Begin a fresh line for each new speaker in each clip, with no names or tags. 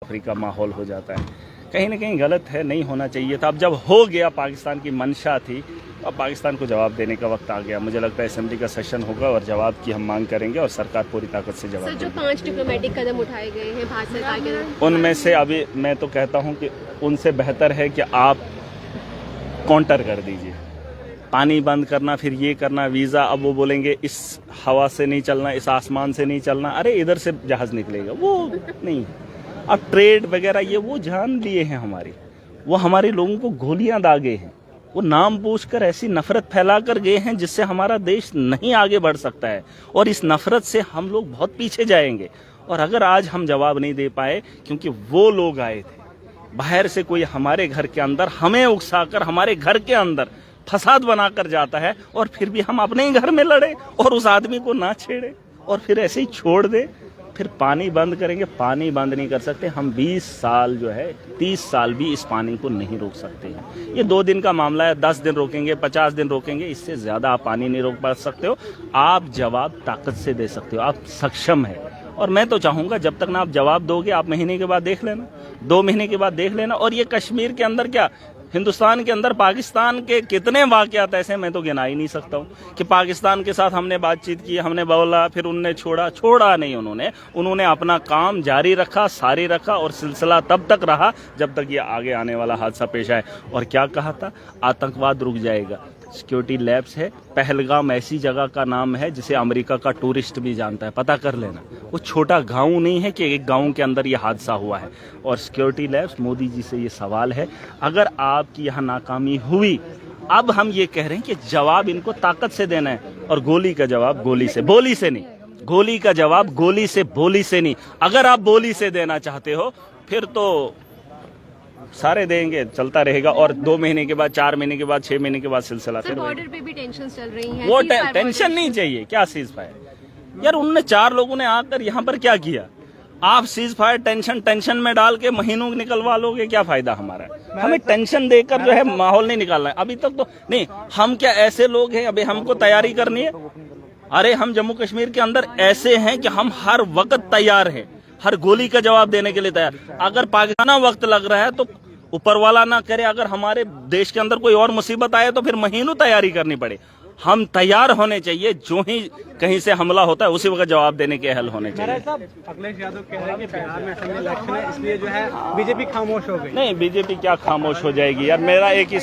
आफरी का माहौल हो जाता है। कहीं ना कहीं गलत है, नहीं होना चाहिए था। अब जब हो गया, पाकिस्तान की मंशा थी, अब पाकिस्तान को जवाब देने का वक्त आ गया। मुझे लगता है असेंबली का सेशन होगा और जवाब की हम मांग करेंगे और सरकार पूरी ताकत से जवाब देगी।
जो 5 डिप्लोमेटिक कदम उठाए गए हैं भारत सरकार के,
उनमें से अभी मैं तो कहता हूं कि उनसे बेहतर है कि आप काउंटर कर दीजिए। पानी बंद करना, फिर ये करना, वीज़ा, अब वो बोलेंगे इस हवा से नहीं चलना, इस आसमान से नहीं चलना। अरे इधर से जहाज़ निकलेगा, वो नहीं। अब ट्रेड वगैरह ये वो जान लिए हैं हमारी, वो हमारे लोगों को गोलियां दागे हैं, वो नाम पूछकर ऐसी नफरत फैला कर गए हैं जिससे हमारा देश नहीं आगे बढ़ सकता है और इस नफरत से हम लोग बहुत पीछे जाएंगे। और अगर आज हम जवाब नहीं दे पाए, क्योंकि वो लोग आए थे बाहर से, कोई हमारे घर के अंदर हमें उकसाकर हमारे घर के अंदर फसाद बनाकर जाता है और फिर भी हम अपने ही घर में लड़े और उस आदमी को ना छेड़े और फिर ऐसे ही छोड़ दे, फिर पानी बंद करेंगे। पानी बंद नहीं कर सकते हम। 20 साल जो है, 30 साल भी इस पानी को नहीं रोक सकते हैं। ये 2 दिन का मामला है, 10 दिन रोकेंगे, 50 दिन रोकेंगे, इससे ज्यादा आप पानी नहीं रोक पा सकते हो। आप जवाब ताकत से दे सकते हो, आप सक्षम है। और मैं तो चाहूंगा जब तक ना आप जवाब दोगे, आप महीने के बाद देख लेना, 2 महीने के बाद देख लेना। और ये कश्मीर के अंदर क्या, हिंदुस्तान के अंदर पाकिस्तान के कितने वाकयात ऐसे, मैं तो गिना ही नहीं सकता हूँ कि पाकिस्तान के साथ हमने बातचीत की, हमने बोला, फिर उनने छोड़ा नहीं। उन्होंने अपना काम जारी रखा, सारी रखा और सिलसिला तब तक रहा जब तक ये आगे आने वाला हादसा पेश आए। और क्या कहा था, आतंकवाद रुक जाएगा। सिक्योरिटी लैब्स है, पहलगाम ऐसी जगह का नाम है जिसे अमेरिका का टूरिस्ट भी जानता है, पता कर लेना। वो छोटा गांव नहीं है कि एक गांव के अंदर ये हादसा हुआ है। और सिक्योरिटी लैब्स, मोदी जी से ये सवाल है, अगर आपकी यहाँ नाकामी हुई, अब हम ये कह रहे हैं कि जवाब इनको ताकत से देना है। और गोली का जवाब गोली से, बोली से नहीं। गोली का जवाब गोली से, बोली से नहीं। अगर आप बोली से देना चाहते हो फिर तो सारे देंगे, चलता रहेगा। और 2 महीने के बाद, 4 महीने के बाद, 6 महीने के बाद सिलसिला फिर
बॉर्डर पे भी टेंशन चल रही है।
वो टेंशन नहीं चाहिए। क्या सीज फायर यार, उनने 4 लोगों ने आकर यहाँ पर क्या किया? आप सीज फायर टेंशन में डाल के महीनों निकलवा लोगे, क्या फायदा हमारा? हमें टेंशन देकर जो है माहौल नहीं निकालना है। अभी तक तो नहीं, हम क्या ऐसे लोग हैं, अभी हमको तैयारी करनी है? अरे हम जम्मू कश्मीर के अंदर ऐसे हैं कि हम हर वक्त तैयार हैं, हर गोली का जवाब देने के लिए तैयार। अगर पाकिस्तान वक्त लग रहा है तो ऊपर वाला ना करे, अगर हमारे देश के अंदर कोई और मुसीबत आए तो फिर महीनों तैयारी करनी पड़े। हम तैयार होने चाहिए, जो ही कहीं से हमला होता है उसी वक्त जवाब देने के अहल होने चाहिए।
अखिलेश यादव कह रहे हैं कि बिहार में असेंबली इलेक्शन है, इसलिए जो है बीजेपी खामोश हो गई।
नहीं, बीजेपी क्या खामोश हो जाएगी यार? मेरा एक ही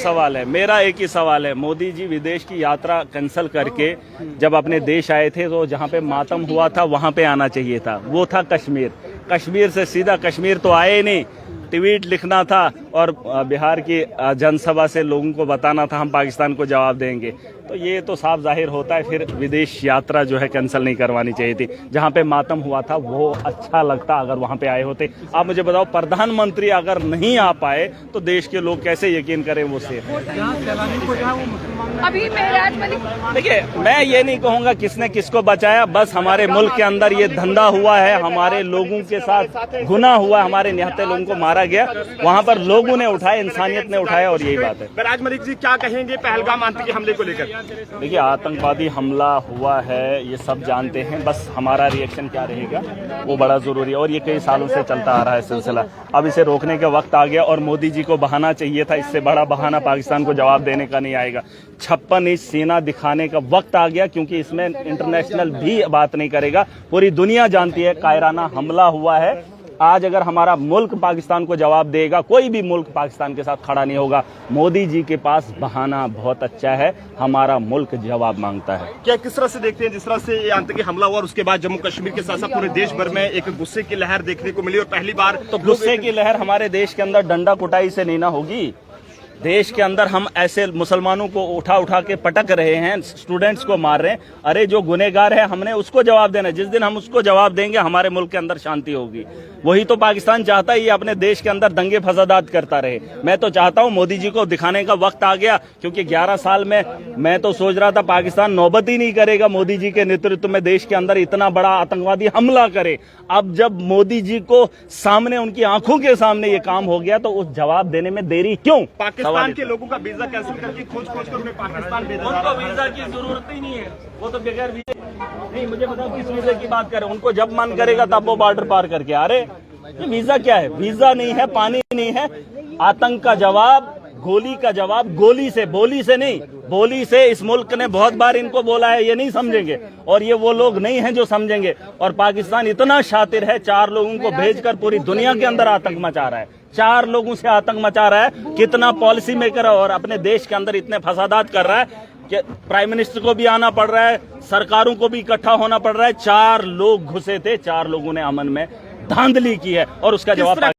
सवाल है, मोदी जी विदेश की यात्रा कैंसिल करके जब अपने देश आए थे तो जहाँ पे मातम हुआ था वहाँ पे आना चाहिए था। वो था कश्मीर से सीधा कश्मीर तो आए नहीं, ट्वीट लिखना था और बिहार की जनसभा से लोगों को बताना था हम पाकिस्तान को जवाब देंगे। तो ये तो साफ जाहिर होता है, फिर विदेश यात्रा जो है कैंसिल नहीं करवानी चाहिए थी। जहाँ पे मातम हुआ था वो अच्छा लगता अगर वहाँ पे आए होते। आप मुझे बताओ, प्रधानमंत्री अगर नहीं आ पाए तो देश के लोग कैसे यकीन करें वो से?
अभी मेहराज मलिक,
देखिए, मैं ये नहीं कहूँगा किसने किसको बचाया, बस हमारे मुल्क के अंदर ये धंधा हुआ है, हमारे लोगों के साथ गुनाह हुआ, हमारे निहत्ते लोगों को मारा गया, वहाँ पर लोगों ने उठाया, इंसानियत ने उठाया और यही बात है।
मेहराज मलिक जी क्या कहेंगे पहलगाम आतंकी हमले को लेकर?
देखिए, आतंकवादी हमला हुआ है, ये सब जानते हैं, बस हमारा रिएक्शन क्या रहेगा वो बड़ा जरूरी है। और ये कई सालों से चलता आ रहा है सिलसिला, अब इसे रोकने का वक्त आ गया और मोदी जी को बहाना चाहिए था। इससे बड़ा बहाना पाकिस्तान को जवाब देने का नहीं आएगा। 56 इंच सीना दिखाने का वक्त आ गया, क्योंकि इसमें इंटरनेशनल भी बात नहीं करेगा, पूरी दुनिया जानती है कायराना हमला हुआ है। आज अगर हमारा मुल्क पाकिस्तान को जवाब देगा, कोई भी मुल्क पाकिस्तान के साथ खड़ा नहीं होगा। मोदी जी के पास बहाना बहुत अच्छा है, हमारा मुल्क जवाब मांगता है।
क्या किस तरह से देखते हैं, जिस तरह से ये आतंकी हमला हुआ और उसके बाद जम्मू कश्मीर के साथ साथ पूरे देश भर में एक गुस्से की लहर देखने को मिली और पहली बार
तो गुस्से की लहर हमारे देश के अंदर डंडा कुटाई से नहीं ना होगी। देश के अंदर हम ऐसे मुसलमानों को उठा के पटक रहे हैं, स्टूडेंट्स को मार रहे हैं। अरे जो गुनहगार है हमने उसको जवाब देना है। जिस दिन हम उसको जवाब देंगे हमारे मुल्क के अंदर शांति होगी। वही तो पाकिस्तान चाहता है, ये अपने देश के अंदर दंगे फसादात करता रहे। मैं तो चाहता हूं मोदी जी को दिखाने का वक्त आ गया, क्योंकि 11 साल में मैं तो सोच रहा था पाकिस्तान नौबत ही नहीं करेगा मोदी जी के नेतृत्व में देश के अंदर इतना बड़ा आतंकवादी हमला करे। अब जब मोदी जी को सामने, उनकी आंखों के सामने ये काम हो गया तो उस जवाब देने में देरी क्यों?
पाकिस्तान के लोगों का वीजा कैंसिल करके खोज कर उन्हें पाकिस्तान भेजा जा रहा है।
उनको वीजा की जरूरत ही नहीं है, वो तो बगैर वीजे नहीं। मुझे बताओ किस वीजे की बात करें? उनको जब मन करेगा तब वो बॉर्डर पार करके आ रहे। ये वीजा क्या है? वीजा नहीं है, पानी नहीं है। आतंक का जवाब, गोली का जवाब गोली से, बोली से नहीं। बोली से इस मुल्क ने बहुत बार इनको बोला है, ये नहीं समझेंगे और ये वो लोग नहीं हैं जो समझेंगे। और पाकिस्तान इतना शातिर है, 4 लोगों को भेजकर पूरी दुनिया के अंदर आतंक मचा रहा है। 4 लोगों से आतंक मचा रहा है। कितना पॉलिसी मेकर और अपने देश के अंदर इतने फसादात कर रहा है कि प्राइम मिनिस्टर को भी आना पड़ रहा है, सरकारों को भी इकट्ठा होना पड़ रहा है। 4 लोग घुसे थे, 4 लोगों ने अमन में धांधली की है और उसका जवाब